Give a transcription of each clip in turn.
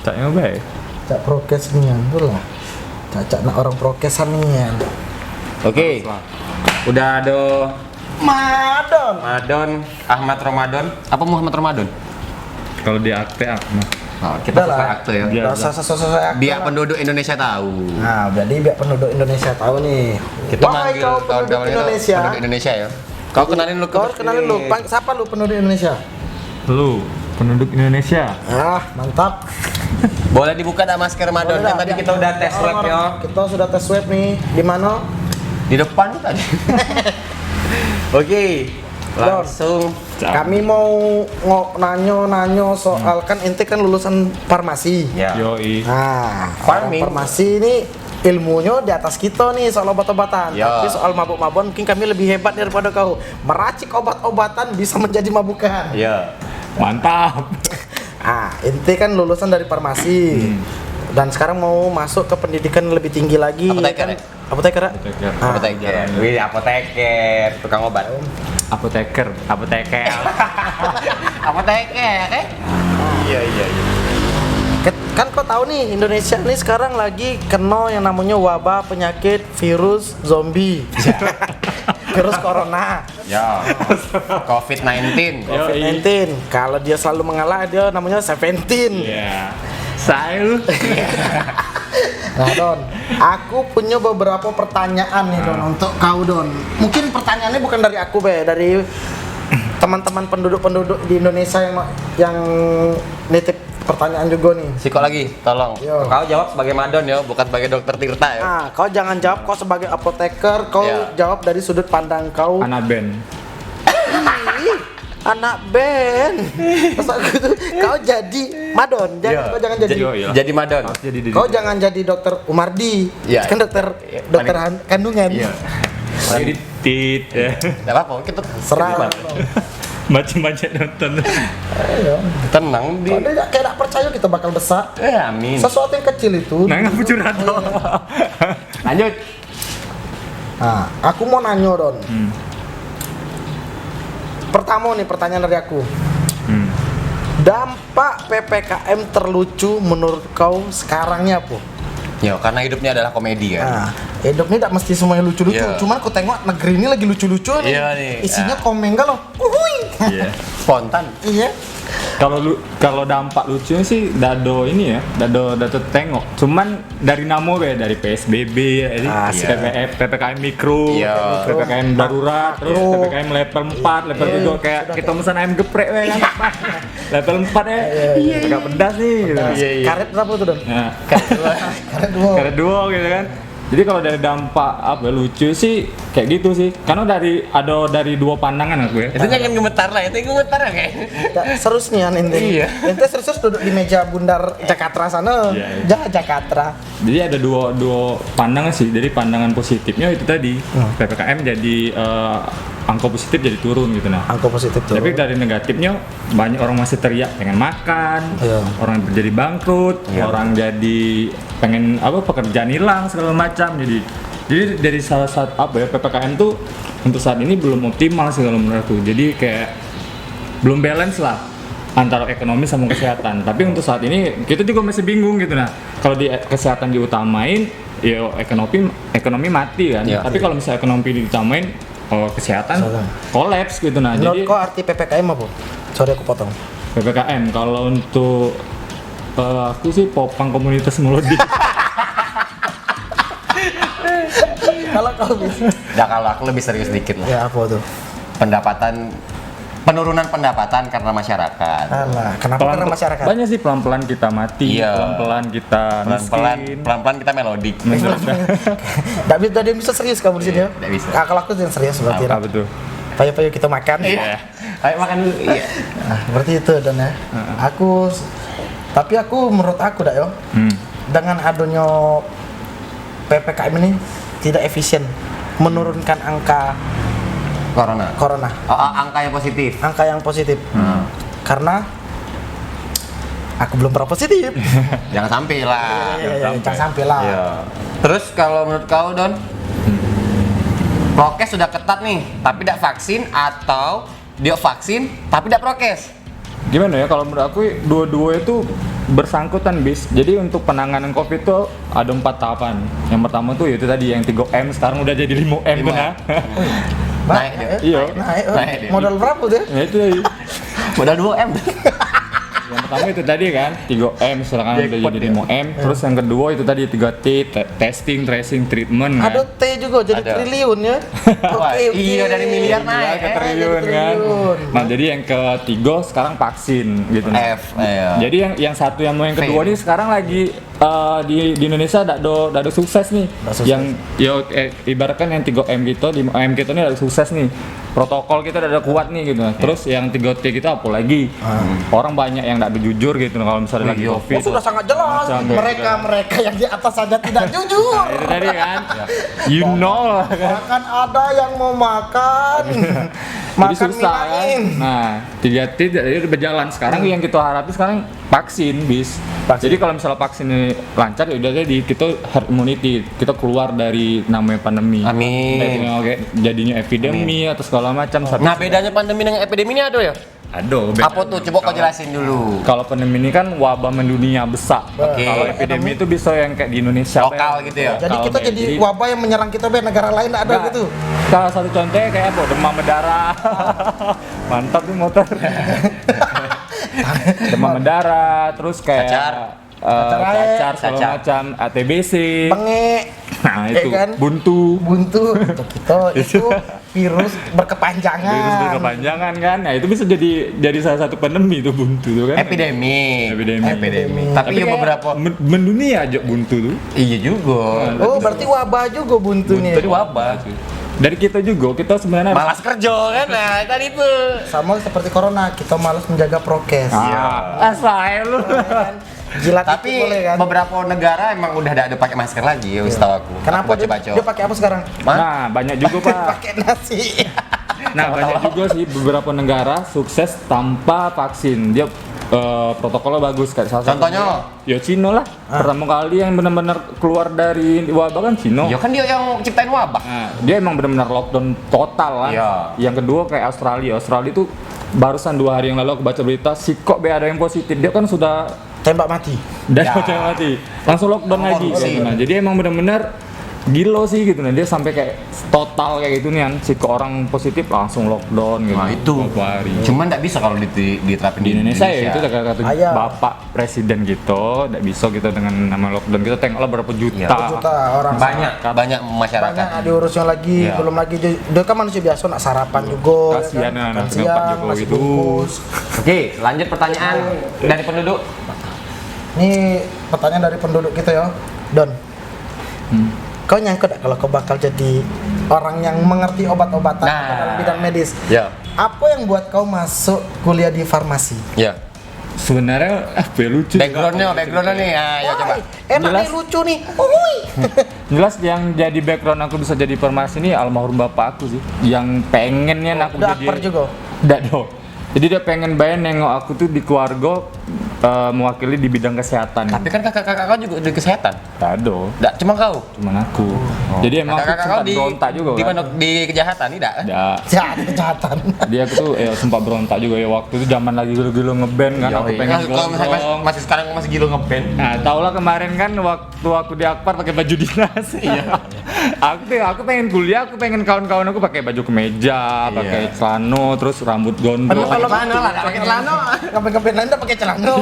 Caknya baik. Cak prokes nian tuh lah. Cak nak orang prokesan nian. Oke. Udah ada Madon. Ahmad Ramadan. Apa Muhammad Ramadan? Kalau di akte Ahmad. Oh, kita Udah lah. sesuai akte ya. Biar Rasa sesuai akte Biar lah. penduduk Indonesia tahu. Nah, jadi biar penduduk Indonesia tahu nih. Kita Wahai manggil kau penduduk kawan-kawan itu Indonesia. penduduk Indonesia ya. Kau kenalin lu Kau kenalin lu. Siapa lu penduduk Indonesia? Lu penduduk Indonesia. Ah, mantap. Boleh dibuka dah masker Ramadan Boleh kan dah. tadi kita udah tes swab ya. Kita sudah tes swab nih. Di mana? Di depan tadi. Oke. Langsung Kami mau nanya soal kan ente kan lulusan farmasi. ya. Yoi. Nah, Farming. farmasi ini ilmunya di atas kita nih soal obat-obatan. Ya. Tapi soal mabuk-mabukan mungkin kami lebih hebat daripada kau. Meracik obat-obatan bisa menjadi mabukan. Iya. Mantap. Ah, ente kan lulusan dari farmasi. Dan sekarang mau masuk ke pendidikan lebih tinggi lagi. Apoteker kan? ya? Apoteker. Ah. Apoteker. Apoteker. Wih, apoteker, tukang obat. Apoteker. Apoteker, Iya. Kan kau tahu nih Indonesia nih sekarang lagi kena yang namanya wabah penyakit virus zombie. Virus corona. Ya. COVID-19. COVID-19. Kalau dia selalu mengalah dia namanya Seventeen. Iya. Saya lu. Nah Don, aku punya beberapa pertanyaan nih Don untuk kau Don. Mungkin pertanyaannya bukan dari aku dari teman-teman penduduk di Indonesia yang nitip pertanyaan juga nih. Siko lagi, tolong. Yo. Kau jawab sebagai Madon ya, bukan sebagai dokter Tirta ya. Nah, kau jangan jawab kau sebagai apoteker, kau Ya. jawab dari sudut pandang kau. Anak band. Ih, anak band. Masa gitu, kau jadi Madon, Iya. kau jangan jadi. Iya. Jadi Madon. Harus jadi diri. Kau jangan jadi dokter Umardi. Iya. Kan dokter kandungan. Iya. Jadi tit. Ya. Enggak apa-apa, kita Serah. Macam-macam nonton. Ayo. tenang di. Kau kayak tidak percaya kita bakal besar. Amin. Sesuatu yang kecil itu. Nah, ngapu curhat dong. Lanjut. Nah, aku mau nanya Don. Pertama nih pertanyaan dari aku. Dampak PPKM terlucu menurut kau sekarangnya apa? Ya, karena hidupnya adalah komedi kan. Nah, hidup ini tidak mesti semuanya lucu-lucu. Iya. Cuman aku tengok negeri ini lagi lucu-lucu nih. Iya nih. Isinya Ah. komen galau. Iya. Spontan. Iya. Kalau dampak lucunya sih dado ini ya, dado tengok. Cuman dari nama dari PSBB ya, jadi Ah, PPKM mikro, Iya. PPKM darurat, terus Makro. PPKM level 4, level Iya, 3 kayak sudah kita pesan ayam geprek we kan. Level 4 ya. Iya. Agak pedas nih gitu. Iya. Karet berapa tuh Don? Nah, Karet dua. karet dua gitu kan. Jadi kalau dari dampak apa lucu sih kayak gitu sih. Karena dari dua pandangan aku ya. Itu jangan gemetar lah, itu gemetar ya kayak. Serius nih ente. Iya. Ente serius duduk di meja bundar Jakarta sana. Iya. Jakarta. Jadi ada dua pandangan sih. Jadi pandangan positifnya itu tadi PPKM jadi angka positif jadi turun gitu nah. Angka positif tuh. Tapi dari negatifnya banyak orang masih teriak pengen makan, Iya. orang jadi bangkrut, Iya. orang jadi pengen pekerjaan hilang segala macam. Jadi dari salah satu PPKM tuh untuk saat ini belum optimal sih kalau menurutku. Jadi kayak belum balance lah antara ekonomi sama kesehatan. Tapi untuk saat ini kita juga masih bingung gitu nah. Kalau di kesehatan diutamain, ya ekonomi mati kan. Iya. Tapi kalau misalnya ekonomi diutamain, kesehatan kolaps gitu nah. Menurut Jadi kau arti PPKM apa? Sorry aku potong. PPKM kalau untuk aku sih popang komunitas melodi. Kalau kau bisa. Nah, kalau aku lebih serius dikit lah. Ya apa tuh? Penurunan pendapatan karena masyarakat. Alah, kenapa karena masyarakat? Banyak sih pelan-pelan kita mati, Iya. pelan-pelan kita miskin. Pelan-pelan kita melodik. Nggak bisa ada yang bisa serius kamu di sini ya? Nggak bisa. Nah, kalau aku yang serius berarti. Apa betul? Payo-payo kita makan. Iya. Ayo makan dulu. Iya. Nah, berarti itu Don ya. Tapi aku menurut aku dah yo, dengan adanya PPKM ini tidak efisien menurunkan angka Corona. corona, Angka yang positif. angka yang positif. Karena aku belum pernah positif. Jangan sampai lah. Jangan sampai lah. Iya. Terus kalau menurut kau Don, prokes sudah ketat nih, tapi tidak vaksin atau dia vaksin tapi tidak prokes? gimana ya, kalau menurut aku dua-dua itu bersangkutan bis. Jadi untuk penanganan COVID itu ada 4 tahapan. Yang pertama tuh itu tadi yang 3M, sekarang udah jadi 5M tuh nah. Naik dia. Iya. Naik dia. Modal berapa tuh? Ya itu tadi. Modal 2M. Yang pertama itu tadi kan 3M, sekarang udah jadi 5M. Terus yang kedua itu tadi 3T, testing, tracing, treatment kan. Ada T juga jadi Ada. triliun ya. Wah, iya, dari miliar Iya, naik. ke triliun kan. triliun. Nah, jadi yang ketiga sekarang vaksin gitu. F. Iya. Jadi yang satu yang mau yang kedua V. nih sekarang lagi di Indonesia ada sukses nih. sukses. Yang ibaratkan yang 3M gitu, 5M gitu nih ada sukses nih. Protokol kita ada kuat nih gitu. Terus yang 3T kita apa lagi? Orang banyak yang tidak jujur gitu kalau misalnya lagi Iya. Covid. Oh sudah sangat jelas. Macam- Mereka yang di atas saja tidak jujur. Nah, itu tadi kan. You know lah kan. Akan ada yang mau makan. Jadi Makan susah kan. mie. Nah, 3T jadi udah berjalan. Sekarang yang kita harapin sekarang vaksin bis. Vaksin. Jadi kalau misalnya vaksin ini lancar ya udah jadi kita herd immunity. Kita keluar dari namanya pandemi. Amin. Kayak jadinya epidemi atau segala macam. Nah, bedanya pandemi dengan epidemi ini ada ya? Aduh, Apa tuh? Coba kau jelasin dulu. Kalau pandemi ini kan wabah mendunia besar. Oke. Kalau epidemi itu bisa yang kayak di Indonesia. Lokal Pak. gitu ya? Jadi Lokal, kita Pak. jadi wabah yang menyerang kita be negara lain ada Nggak, gitu. Salah satu contohnya kayak apa? Demam berdarah. Mantap nih motor. Demam berdarah, terus kayak Cacar. cacar segala Cacar. macam, ATBC. Penge. Nah, itu kan? buntu. Buntu. Untuk kita itu virus berkepanjangan. Virus berkepanjangan kan. Nah, itu bisa jadi salah satu pandemi itu buntu tuh kan. Epidemi. Epidemi. Tapi ya kayak beberapa mendunia aja buntu tuh. iya juga. Oh, berarti wabah juga buntu nih. Jadi wabah. Dari kita juga, kita sebenarnya Malas kerja kan, nah tadi itu. Sama seperti corona, kita malas menjaga prokes. Asal lu. Jilat Tapi dikit boleh kan? beberapa negara emang udah ada pakai masker lagi, ya setahu aku. Kenapa Aku dia, baca-baca. dia pakai apa sekarang? Nah, banyak juga, Pak. Pakai nasi. Nah, banyak juga sih beberapa negara sukses tanpa vaksin. Dia protokolnya bagus kayak salah satu. Contohnya? Ya Cina lah. Pertama kali yang benar-benar keluar dari wabah kan Cina. Ya kan dia yang ciptain wabah. Nah, dia emang benar-benar lockdown total kan. Iya. Yang kedua kayak Australia. Australia itu barusan 2 hari yang lalu aku baca berita si kok be ada yang positif. Dia kan sudah Tembak mati. dan Ya. mati. Langsung lockdown lagi. Korupsi. Nah, jadi emang benar-benar gila sih gitu. Nah, dia sampai kayak total kayak gitu nih kan. Si ke orang positif langsung lockdown gitu. Nah, itu. Beberapa hari. Cuman nggak bisa kalau diterapin Di Indonesia ya itu kata Ayah. Bapak Presiden gitu, tidak bisa kita dengan nama lockdown kita tengoklah berapa juta. Iya. Juta orang. banyak masyarakat. Banyak diurusnya lagi, Iya. belum lagi dia kan manusia biasa nak sarapan juga. Kasihan ya anak siang, Pak Jokowi nasi itu. bungkus. Oke, lanjut pertanyaan dari penduduk. Ini pertanyaan dari penduduk kita ya, Don. Kau nyangka tak kalau kau bakal jadi orang yang mengerti obat-obatan Nah. dalam bidang medis? Ya. Apa yang buat kau masuk kuliah di farmasi? Ya. Sebenarnya ya lucu. Backgroundnya nih, ya coba. Enak Jelas. nih, lucu nih. Uhuy. Jelas yang jadi background aku bisa jadi farmasi ini almarhum bapak aku sih. Yang pengennya aku Udah jadi. akbar juga. Nggak dong. Jadi dia pengen bayar nengok aku tuh di keluarga mewakili di bidang kesehatan. Tapi kan kakak-kakak kau juga di kesehatan. Nggak ada. Nggak cuma kau. Cuman aku. Jadi emang aku Kakak-kakak kau sempat berontak juga di kan. mana di kejahatan tidak? Nggak. Jahat kejahatan. Dia aku tuh sempat berontak juga ya waktu itu zaman lagi gilo-gilo ngeband kan aku pengen Kalau misalnya gondrong. masih sekarang masih gilo ngeband. Nah, tau lah kemarin kan waktu aku di Akbar pakai baju dinas. Iya. aku pengen kuliah, aku pengen kawan-kawan aku pakai baju kemeja, pakai celana, terus rambut gondrong. Kalau Pakai celana lah, nggak pakai celana. Kapan-kapan lain udah pakai celana.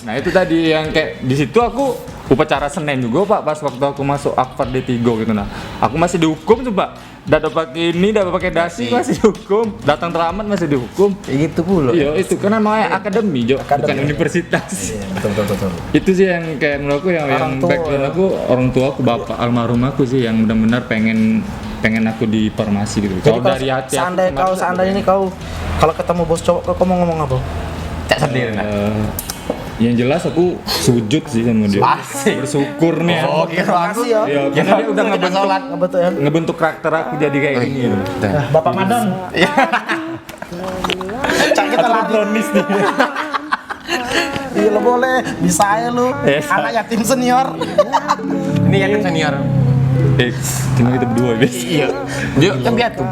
Nah, itu tadi yang kayak di situ aku upacara Senin juga Pak pas waktu aku masuk Akbar D3 gitu nah. Aku masih dihukum tuh Pak. Udah pakai ini, udah pakai dasi masih dihukum. Datang terlambat masih dihukum. Kayak gitu pula. Iya, itu kan namanya akademi, Jo, bukan universitas. Betul. Itu sih yang kayak menurut aku yang Orang tua, background aku, orang tua aku, bapak almarhum aku sih yang benar-benar pengen aku di farmasi gitu. Jadi Kalau kalau dari hati aku seandainya ini kau kalau ketemu bos cowok kau mau ngomong apa? Cak sedih nah. yang jelas aku sujud sih sama dia. Asik. Bersyukur nih. Oh, kira aku. Makasih ya. Ya, Ya, karena dia udah kita ngebentuk sholat. Betul ya. ngebentuk karakter aku jadi kayak gini. Gitu. Nah, Bapak Madon. Cak kita Atau lari. brownies nih. Iya lo boleh, bisa ya lu. Yes. Anak yatim senior. Ini yatim senior. Cuma kita berdua bis. Iya. Dia kan piatu.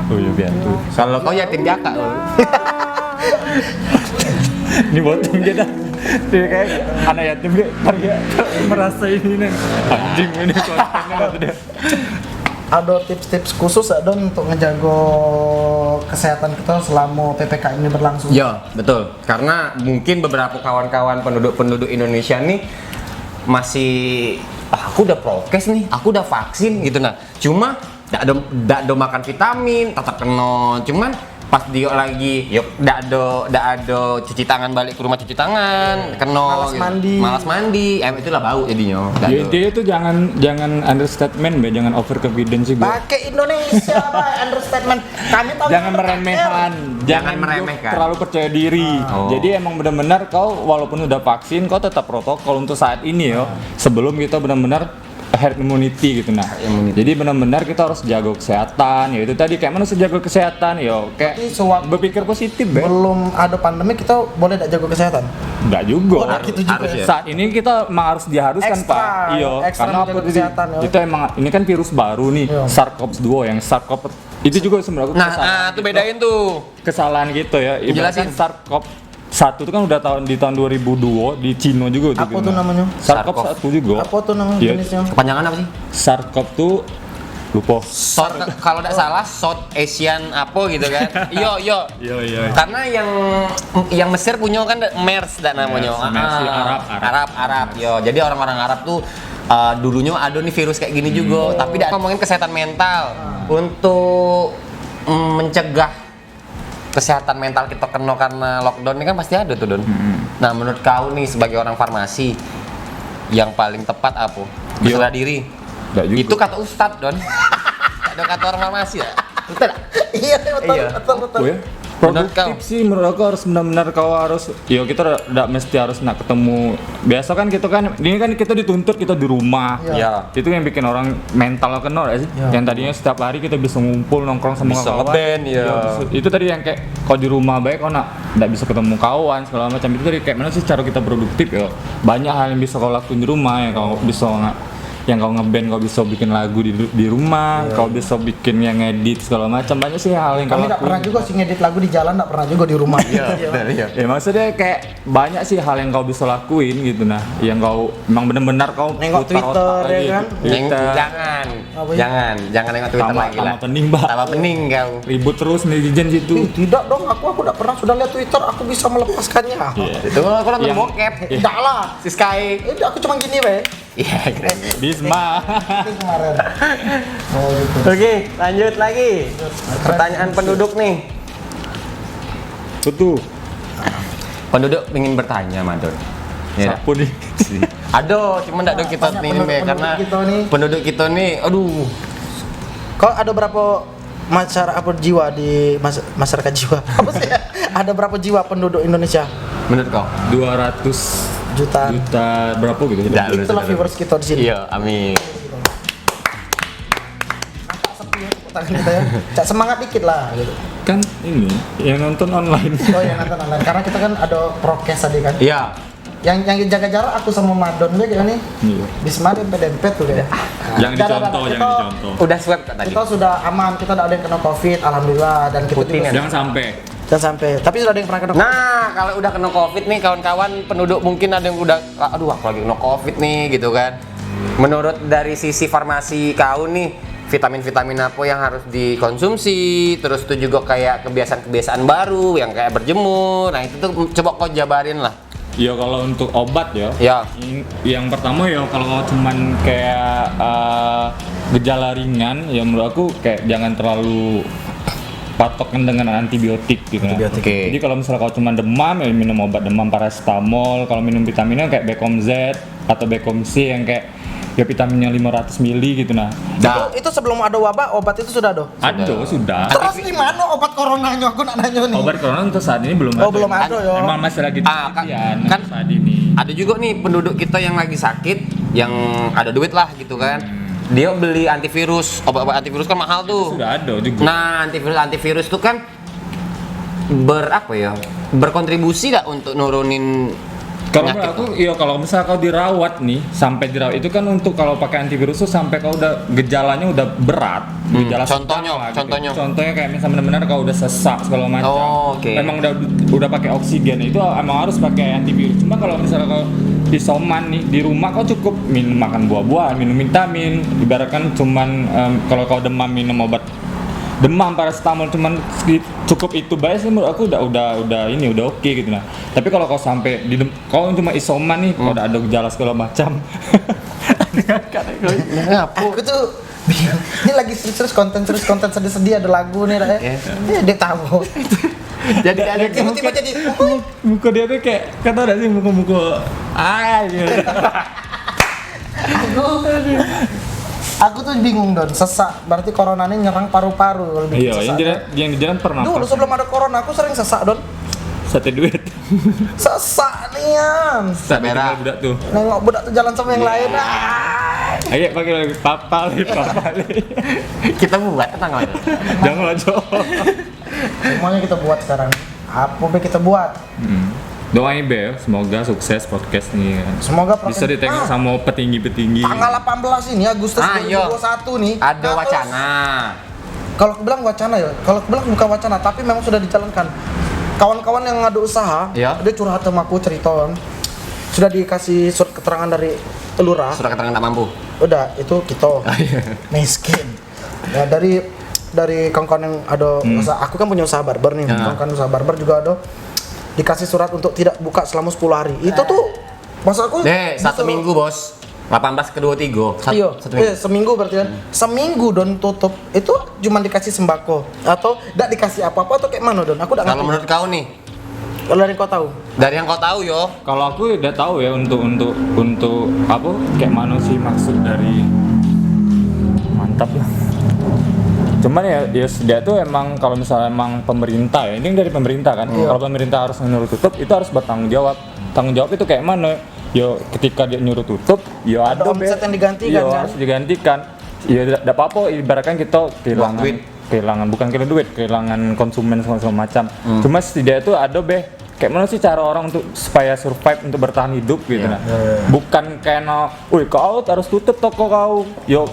Oh iya biar tuh. Kalau kau yatim jaka lo. Ini botong dia dah. Dia kayak anak yatim dia karya merasa ini nih. Anjing ini kontennya kata dia. Ada tips-tips khusus ya Don untuk ngejago kesehatan kita selama PPKM ini berlangsung? Ya, betul. Karena mungkin beberapa kawan-kawan penduduk Indonesia nih masih aku udah prokes nih, aku udah vaksin gitu nah. Cuma ndak ada makan vitamin, tetap kena. Cuman pas dia lagi yuk ndak ada cuci tangan, balik ke rumah cuci tangan, kena malas mandi, itulah bau jadinya. Dia itu jangan understatement, jangan over confidence sih gue. Pakai Indonesia, Pak, understatement. Kami tahu Jangan meremehkan, Jangan meremehkan. terlalu percaya diri. Jadi emang benar-benar kau walaupun udah vaksin, kau tetap protokol untuk saat ini yo. Sebelum kita benar-benar herd immunity gitu nah. Jadi benar-benar kita harus jaga kesehatan. Ya itu tadi kayak mana jaga kesehatan yo. Kayak berpikir positif, belum ada pandemi kita boleh tidak jaga kesehatan? Enggak juga. Gitu juga harus ya. Saat ini kita emang harus diharuskan Ekstra, Pak. Iya. ekstra Karena menjaga apa kesehatan, ya. Kita emang ini kan virus baru nih, Iya. SARS-CoV-2 yang SARS-CoV itu juga sebenarnya Nah, tuh bedain tuh. kesalahan gitu ya. Jelasin. Ibaratkan SARS-CoV-1 itu kan udah di tahun 2002 di Cina juga Apa tuh namanya? SARS-CoV-1 juga. Apa tuh namanya Iya. jenisnya? Kepanjangan apa sih? SARS-CoV tuh lupa. Kalau tidak salah South Asian apa gitu kan. Iya. Iya. Karena yang Mesir punya kan MERS dan namanya. MERS, Arab. Yo. Jadi orang-orang Arab tuh dulunya ada nih virus kayak gini juga, tapi tidak ngomongin kesehatan mental untuk mencegah kesehatan mental kita kena karena lockdown ini kan pasti ada tuh Don. Nah menurut kau nih sebagai orang farmasi yang paling tepat apa? Berserah diri. Nggak juga. Itu kata Ustadz Don. Ada kata orang farmasi ya? Betul. Iya, betul, Iya. betul. Ya. Menurut Produktif kau? sih menurut aku harus benar-benar kau harus kita tidak mesti harus nak ketemu. Biasa kan kita kan ini kan kita dituntut kita di rumah. Iya. Itu yang bikin orang mental kena nggak sih? Iya. Yang tadinya setiap hari kita bisa ngumpul nongkrong sama Bisa kawan. ngeband, ya. Itu tadi yang kayak kau di rumah baik kau nggak bisa ketemu kawan segala macam. Itu tadi kayak mana sih cara kita produktif ya? Banyak hal yang bisa kau lakuin di rumah yang kau bisa yang kau ngeband, kau bisa bikin lagu di rumah, kau bisa bikin yang ngedit segala macam. Banyak sih hal yang kau Kami tidak lakuin. pernah juga sih ngedit lagu di jalan, tidak pernah juga di rumah. Iya. Ya maksudnya kayak banyak sih hal yang kau bisa lakuin gitu nah, yang kau emang bener-bener kau Nengok putar Twitter, otak ya lagi. kan? Twitter. Jangan Apa ya? jangan nengok Twitter Tambah- lagi lah. tambah pening, Mbak. Tambah pening kau. Ribut terus netizen situ. Tidak dong, aku tidak pernah sudah lihat Twitter, aku bisa melepaskannya. Iya. Itu aku nonton Yang- bokep. Tidak lah. Si Sky. Aku cuma gini weh. Iya, keren. Bisma. Itu kemarin. Oh gitu. Oke, lanjut lagi. Pertanyaan penduduk nih. Betul. Penduduk ingin bertanya, Madon. Ya. Sapu nih. Ada, cuma enggak ada kita Banyak nih, penduduk- karena penduduk kita nih. penduduk kita nih, aduh. Kau ada berapa masyarakat jiwa di masyarakat jiwa? Apa sih? Ada berapa jiwa penduduk Indonesia? Menurut kau? 200 Jutaan. juta berapa gitu? Tidak. Itulah viewers kita di sini. Iya, amin. Sepi ya tepuk tangan kita ya. Cak semangat dikit lah gitu. Kan ini yang nonton online. Oh ya nonton online karena kita kan ada prokes tadi kan. Iya. Yang jaga jarak aku sama Madon dia kayak nih. Iya. Bisma dempet tuh kayak. Jangan Dah, dah, dicontoh, dah, jangan kita- dicontoh. Udah swab kak tadi. Kita sudah aman, kita tidak ada yang kena COVID, alhamdulillah dan kita Putin juga ya? Jangan sampai. jangan sampai. Tapi sudah ada yang pernah kena COVID. Nah, kalau udah kena COVID nih kawan-kawan penduduk mungkin ada yang udah aduh aku lagi kena COVID nih gitu kan. Menurut dari sisi farmasi kau nih, vitamin-vitamin apa yang harus dikonsumsi, terus itu juga kayak kebiasaan-kebiasaan baru yang kayak berjemur. Nah, itu tuh coba kau jabarin lah. Ya kalau untuk obat ya. Ya. Yang pertama ya kalau cuman kayak gejala ringan ya menurut aku kayak jangan terlalu patokan dengan antibiotik gitu. Antibiotik. Oke. Jadi kalau misalnya kalau cuma demam ya minum obat demam paracetamol, kalau minum vitaminnya kayak Becom Z atau Becom C yang kayak ya vitaminnya 500 mili gitu nah. Dah. Itu sebelum ada wabah obat itu sudah ada. Ada sudah. Terus di mana obat coronanya? Aku nak nanya nih. Obat corona untuk saat ini belum ada. Oh, belum ada ya. Emang masih lagi Ah, penelitian kan- saat ini. Ada juga nih penduduk kita yang lagi sakit, yang ada duit lah gitu kan. Dia beli antivirus, obat-obat antivirus kan mahal tuh. Sudah ada juga. Nah, antivirus itu kan berkontribusi nggak untuk nurunin Kalau penyakit menurut aku, iya kalau misalnya kau dirawat nih, sampai dirawat itu kan untuk kalau pakai antivirus tuh sampai kau udah gejalanya udah berat. Gejala Contohnya, sedang lah gitu. contohnya. Contohnya kayak misalnya benar-benar kau udah sesak segala macam. Oh, oke. Memang udah pakai oksigen itu emang harus pakai antivirus. Cuma kalau misalnya kau isoman nih di rumah kau cukup makan buah-buahan, minum vitamin. Ibaratkan cuman kalau kau demam minum obat demam paracetamol cuman cukup itu baik sih menurut aku udah oke gitu nah. Tapi kalau kau sampai kau cuma isoman nih, kalau udah ada gejala segala macam. Aku tuh bingung. Ini lagi serius konten sedih-sedih ada lagu nih Rak, ya. Dia tahu. Jadi ada Tiba-tiba jadi Muka dia tuh kayak kata ada sih muka gitu. Aku tuh bingung Don, sesak. Berarti corona ini nyerang paru-paru lebih Iya, yang di jalan pernah. Dulu sebelum ada corona aku sering sesak Don. Sate duit. Sesak nian. Sate merah. budak tuh. Nengok budak tuh jalan sama yang lain. Ayo pakai lagi papal. kita buat tetangga. Jangan lah, Jo. Semuanya kita buat sekarang. Apa be kita buat? Doain Bel, semoga sukses podcast nih kan. Semoga Bisa ditengok sama petinggi-petinggi. tanggal 18 ini Agustus Ayo. 2021 nih. Ada wacana. Kalau aku bilang wacana ya, kalau aku bilang bukan wacana, tapi memang sudah dijalankan. Kawan-kawan yang ngadu usaha, Iya. dia curhat sama aku cerita, sudah dikasih surat keterangan dari lurah. Surat keterangan tak mampu. Udah, itu kita miskin. Ya, dari kawan-kawan yang ada usaha, aku kan punya usaha barber nih, kawan-kawan usaha barber juga ada dikasih surat untuk tidak buka selama 10 hari. Itu tuh maksud aku Satu minggu bos. 18 ke 23. Iya, Satu minggu. seminggu berarti kan. Seminggu Don tutup. Itu cuma dikasih sembako atau tidak dikasih apa-apa atau kayak mana Don? Aku tidak Kalau ngerti. menurut kau nih, Kalau dari kau tahu. dari yang kau tahu yo, Kalau aku udah tahu ya untuk apa kayak mana sih maksud dari mantap lah. Cuman ya dia tuh emang kalau misalnya emang pemerintah ya, ini dari pemerintah kan. Kalau pemerintah harus menyuruh tutup, itu harus bertanggung jawab. Tanggung jawab itu kayak mana? Yo ketika dia nyuruh tutup, yo Ada omset yang digantikan, yo kan? harus digantikan. Ya tidak apa-apa, ibaratkan kita kehilangan duit. bukan kehilangan duit, kehilangan konsumen segala macam. Cuma setidaknya itu ada kayak mana sih cara orang untuk supaya survive untuk bertahan hidup gitu nah. Bukan kayak wih kau harus tutup toko kau. Yo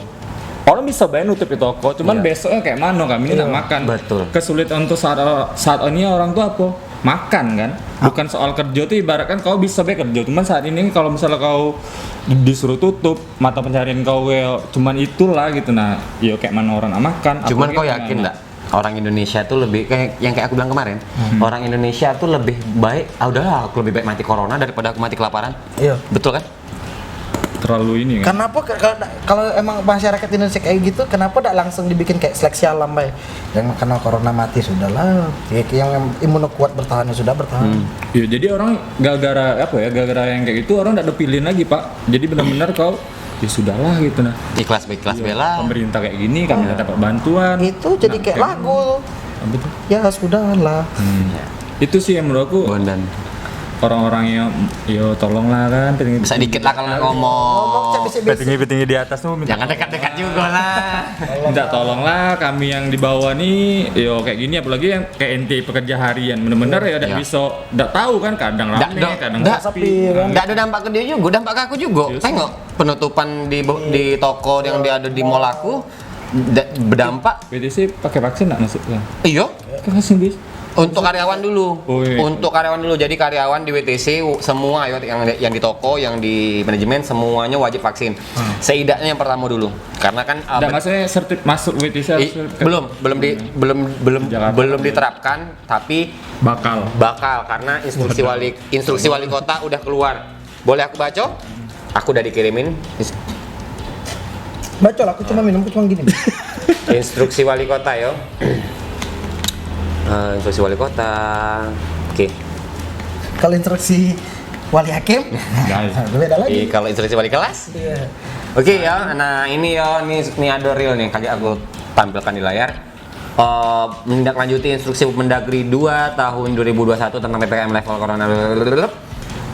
orang bisa bayar nutup itu toko, cuman besoknya kayak mana kami nak makan. Betul. Kesulitan untuk saat ini orang tuh apa? Makan kan? Bukan soal kerja tuh ibaratkan kau bisa bayar kerja, cuman saat ini kalau misalnya kau disuruh tutup mata pencarian kau cuman itulah gitu nah. Yo kayak mana orang nak makan? cuman apalagi kau gimana? yakin nggak? Orang Indonesia tuh lebih kayak aku bilang kemarin. Orang Indonesia tuh lebih baik. Udahlah, aku lebih baik mati corona daripada aku mati kelaparan. Iya. Betul kan? Terlalu ini kan? Kenapa kalau emang masyarakat Indonesia kayak gitu, kenapa tidak langsung dibikin kayak seleksi alam baik? Yang kena corona mati sudahlah. Yang imun kuat bertahan ya sudah bertahan. Ya jadi orang gara-gara yang kayak gitu orang tidak ada pilihan lagi Pak. Jadi benar-benar kau ya sudahlah gitu nah. Ikhlas bela. Pemerintah kayak gini kami tidak dapat bantuan. Itu jadi Nah, kayak lagu. Apa tuh? Ya sudahlah. Itu sih yang menurut aku Bondan. orang-orang yang yo tolonglah kan Bisa dikit lah kalau ngomong. Ngomong basic-basic. petinggi di atas tuh Jangan dekat-dekat juga lah. minta tolonglah kami yang di bawah nih yo kayak gini apalagi yang kayak ente pekerja harian bener-bener ya udah Iya. bisa udah tahu kan kadang rame kadang sepi kan. Nggak ada dampak ke dia juga, dampak ke aku juga. Yes. Tengok penutupan di toko yang dia ada di mall aku berdampak. BTC pakai vaksin nggak masuk ya? Iya. Vaksin bis. Untuk karyawan dulu. Oh, iya. Untuk karyawan dulu. Jadi karyawan di WTC semua yang di toko, yang di manajemen semuanya wajib vaksin. Setidaknya yang pertama dulu. Karena kan Dan maksudnya masuk WTC harus Jakarta. belum diterapkan, tapi bakal. karena instruksi wali kota udah keluar. Boleh aku baca? Aku udah dikirimin Baca lah, aku cuma minum, aku cuma gini. instruksi wali kota yo. Instruksi wali kota. Oke. Kalau instruksi wali hakim, Guys. beda lagi. Kalau instruksi wali kelas? Iya. Oke ya, nah ini ada real nih, kali aku tampilkan di layar. Menindaklanjuti instruksi Mendagri 2 tahun 2021 tentang PPKM level corona.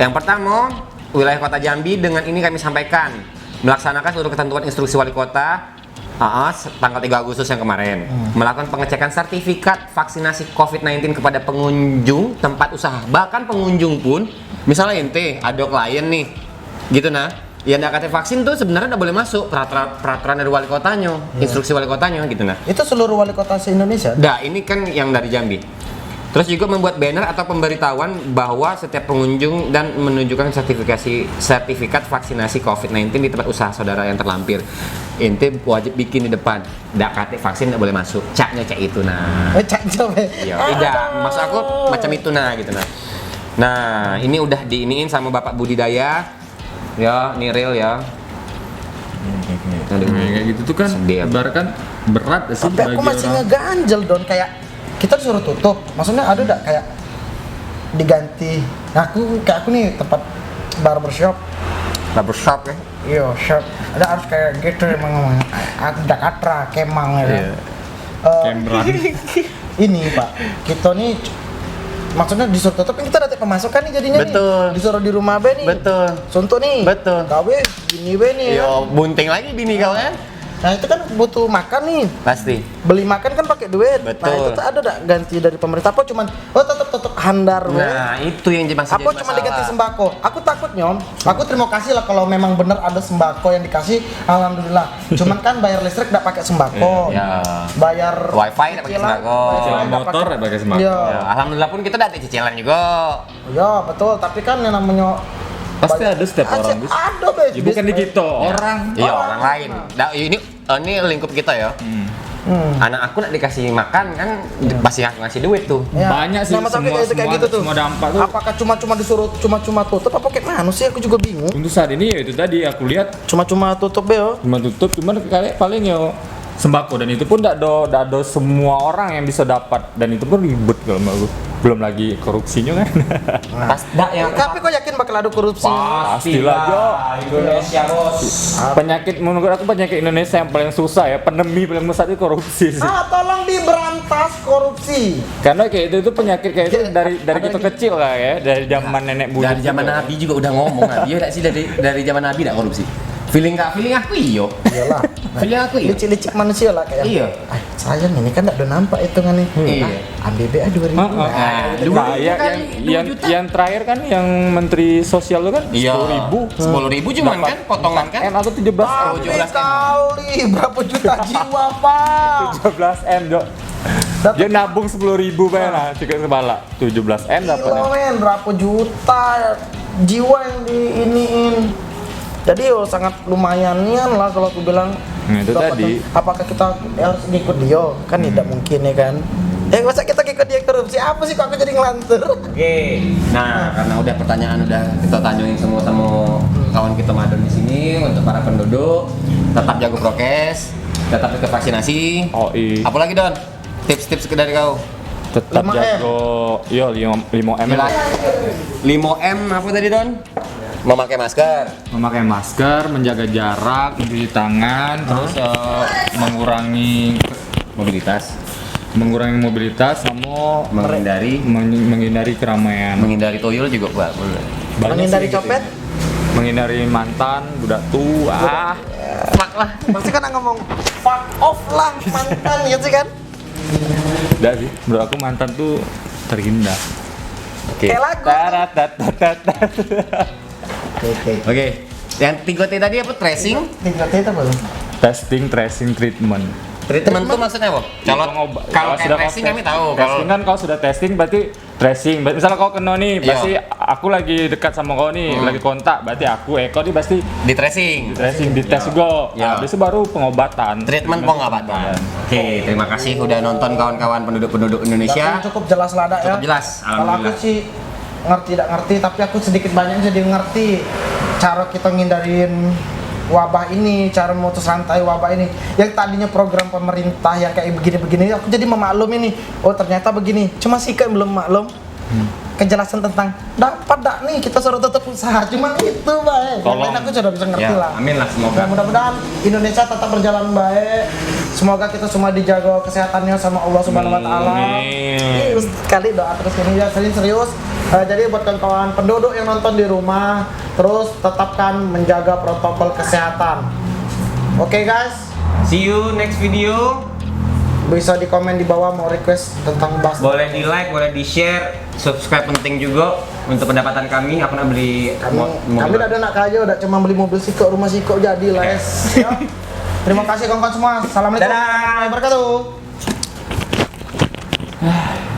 Yang pertama, wilayah Kota Jambi dengan ini kami sampaikan melaksanakan seluruh ketentuan instruksi wali kota tanggal 3 Agustus yang kemarin melakukan pengecekan sertifikat vaksinasi COVID-19 kepada pengunjung tempat usaha. Bahkan pengunjung pun, misalnya ente ada klien nih, gitu nah, yang nggak kata vaksin tuh sebenarnya udah boleh masuk peraturan dari wali kotanya, instruksi wali kotanya, gitu nah. Itu seluruh wali kota se-Indonesia? Nah, ini kan yang dari Jambi. Terus juga membuat banner atau pemberitahuan bahwa setiap pengunjung dan menunjukkan sertifikat vaksinasi COVID-19 di tempat usaha saudara yang terlampir. Ente wajib bikin di depan. Nggak kate vaksin nggak boleh masuk. Caknya cak itu nah. Cak coba. Ya, tidak. Maksud aku macam itu nah gitu nah. Nah, ini udah diiniin sama Bapak Budidaya. Ya, ini real ya. Nah, kayak gitu tuh kan Sedih. ibaratkan berat sih Tapi aku bagi masih orang. ngeganjel Don, kayak kita disuruh tutup. Maksudnya ada enggak kayak diganti. Nah, aku nih tempat barbershop. Barbershop ya. Iya, shop. Ada harus kayak gitu emang. Aku Jakarta, Kemang ya. Iya. Kembrang. Ini Pak, kita nih maksudnya disuruh tutup kan kita ada pemasukan nih jadinya. Betul. Nih. Disuruh di rumah be nih. Betul. Contoh nih. Betul. Kau be gini be nih. Ya. Yo, bunting lagi bini kau kan? Nah, itu kan butuh makan nih. Pasti. Beli makan kan pakai duit. Betul. Nah, itu tuh ada enggak ganti dari pemerintah apa cuman tetap handar we. Nah, itu yang masih Apa cuma diganti sembako? Aku takut nyom. Aku terima kasih lah kalau memang bener ada sembako yang dikasih, alhamdulillah. Cuman kan bayar listrik enggak pakai sembako. Ya. Bayar Wifi nggak pakai cicilan, sembako. wifi Cicilan nggak motor nggak pakai sembako. Iya. Ya, alhamdulillah pun kita udah ada cicilan juga. Ya, betul. Tapi kan yang namanya Pasti ada setiap orang, Bis. Ada, Bes. Ya, bukan di kita, orang. Iya, orang lain. Nah, ini lingkup kita ya. Anak aku nak dikasih makan kan pasti aku ngasih duit tuh. Ya. Banyak sih, Nah, masalahnya semua- kayak gitu tuh. semua dampak tuh. Apakah cuma disuruh cuma tutup apa kayak mana sih? Aku juga bingung. Untuk saat ini ya itu tadi aku lihat Cuma tutup be yo. cuma tutup, cuman kayak paling ya sembako, dan itu pun tidak ada semua orang yang bisa dapat, dan itu pun ribet kalau menurut aku. Belum lagi korupsinya kan. Pas dak yang Tapi kok yakin bakal ada korupsi? Pastilah, Jo. Indonesia, Bos. Penyakit menurut aku penyakit Indonesia yang paling susah ya, pandemi paling besar itu korupsi sih. Tolong diberantas korupsi. Karena kayak itu penyakit kayak itu dari kita kecil lah ya, dari zaman nenek buyut. Dari zaman juga. Nabi juga udah ngomong Nabi. Iya enggak sih dari zaman Nabi enggak korupsi. Feeling aku iyo. Iyalah. Feeling aku iyo. Licik-licik manusia lah kayak. Iya. Sayang ini kan enggak udah nampak hitungannya. Iya. Ambil BA 2000. Nah, Nah, yang terakhir kan yang Menteri Sosial itu kan Iya. 10.000. 10.000 cuman kan potongan kan? M atau 17 M? 17 M. Kali berapa juta jiwa, Pak? 17 M, Dok. Dapat- Dia nabung 10.000 bayar lah, tiket kepala. 17 M Gila, dapatnya. men, berapa juta jiwa yang diiniin. Jadi sangat lumayan nian lah kalau aku bilang. Nah, itu Dapat- tadi. Apakah kita harus ngikut dia? Kan tidak mungkin ya kan. Masa kita ngikut dia korupsi? Apa sih kok aku jadi ngelantur? Oke. Nah, karena udah pertanyaan udah kita tanyain semua sama kawan kita Madon di sini, untuk para penduduk tetap jaga prokes, tetap ikut vaksinasi. Oh, iya. Apalagi Don? Tips-tips dari kau? Tetap 5M. jago. Iya, 5 M. Gila. 5M apa tadi Don? Memakai masker. Memakai masker, menjaga jarak, mencuci tangan, terus mengurangi mobilitas sama menghindari keramaian. Menghindari toyol juga Pak. Boleh. Banyak Menghindari sih gitu copet? ya. Menghindari mantan, budak tua. Fuck lah. Pasti kan ngomong fuck off lah mantan gitu kan. Udah sih, menurut aku mantan tuh terhindar. Oke. Kayak lagu. Taratatatat. Oke. Yang 3T tadi apa? Tracing? Tinggal kita belum. Testing, tracing, treatment. Treatment tuh maksudnya apa? Kalau kayak tracing kami tahu. Testing kan kau sudah testing berarti tracing. Misalnya kau kena nih, Iya. pasti aku lagi dekat sama kau nih, lagi kontak, berarti aku Eko nih pasti di tracing. tracing, dites juga. Iya. Habis itu baru pengobatan. Treatment pengobatan. Oke, terima kasih udah nonton kawan-kawan penduduk Tapi Indonesia. cukup jelas lah Dak, ya. Cukup jelas, Kalau aku alhamdulillah. sih ngerti tidak ngerti, tapi aku sedikit banyak jadi ngerti cara kita ngindarin wabah ini, cara memutus rantai wabah ini. Yang tadinya program pemerintah yang kayak begini-begini, aku jadi memaklumi nih. Oh ternyata begini. Cuma sih kan belum maklum. Kejelasan tentang dapat dak nih kita suruh tutup usaha. Cuma itu baik. Yang Tolong. lain aku sudah bisa ngerti Ya, lah. amin lah semoga. Dan mudah-mudahan Indonesia tetap berjalan baik. Semoga kita semua dijaga kesehatannya sama Allah Subhanahu wa taala. Amin. Sekali doa terus ini ya serius. Jadi buat kawan-kawan penduduk yang nonton di rumah, terus tetapkan menjaga protokol kesehatan. Oke guys, See you next video. Bisa di komen di bawah mau request tentang bahas. Boleh di like, boleh di share, subscribe penting juga untuk pendapatan kami. Aku nak beli Kami udah nak kaya, udah cuma beli mobil Siko, rumah Siko jadi lah es. Ya. Terima kasih kawan-kawan semua. Assalamualaikum Dadah. warahmatullahi wabarakatuh.